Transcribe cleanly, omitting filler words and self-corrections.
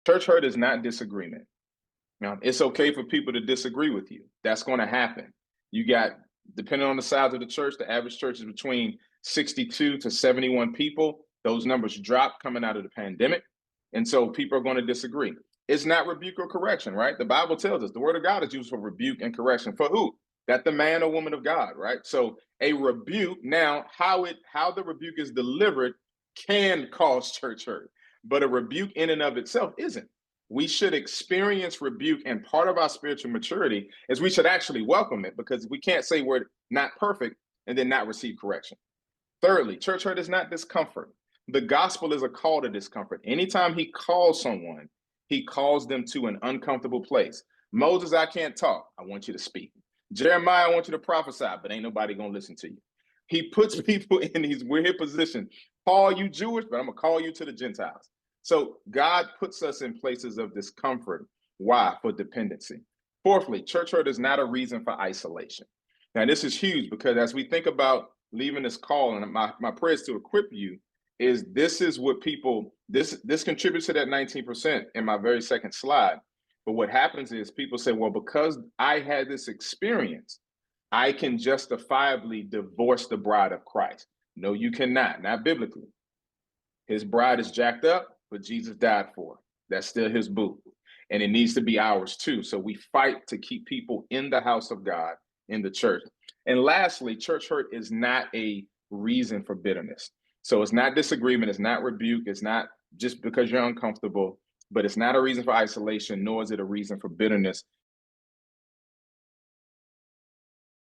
Church hurt is not disagreement. Now, it's okay for people to disagree with you. That's going to happen. You got, depending on the size of the church, the average church is between 62 to 71 people. Those numbers dropped coming out of the pandemic. And so people are going to disagree. It's not rebuke or correction, right? The Bible tells us the word of God is used for rebuke and correction. For who? That the man or woman of God, right? So a rebuke, now how the rebuke is delivered can cause church hurt, but a rebuke in and of itself isn't. We should experience rebuke, and part of our spiritual maturity is we should actually welcome it, because we can't say we're not perfect and then not receive correction. Thirdly, church hurt is not discomfort. The gospel is a call to discomfort. Anytime he calls someone, he calls them to an uncomfortable place. Moses, I can't talk. I want you to speak. Jeremiah, I want you to prophesy, but ain't nobody going to listen to you. He puts people in these weird positions. Paul, you Jewish, but I'm going to call you to the Gentiles. So God puts us in places of discomfort. Why? For dependency. Fourthly, church hurt is not a reason for isolation. Now, this is huge, because as we think about leaving this call, and my prayer is to equip you, is this is what people, this contributes to that 19% in my very second slide. But what happens is people say, well, because I had this experience, I can justifiably divorce the bride of Christ. No, you cannot, not biblically. His bride is jacked up, but Jesus died for her. That's still his boo. And it needs to be ours too. So we fight to keep people in the house of God, in the church. And lastly, church hurt is not a reason for bitterness. So it's not disagreement, it's not rebuke, it's not just because you're uncomfortable, but it's not a reason for isolation, nor is it a reason for bitterness.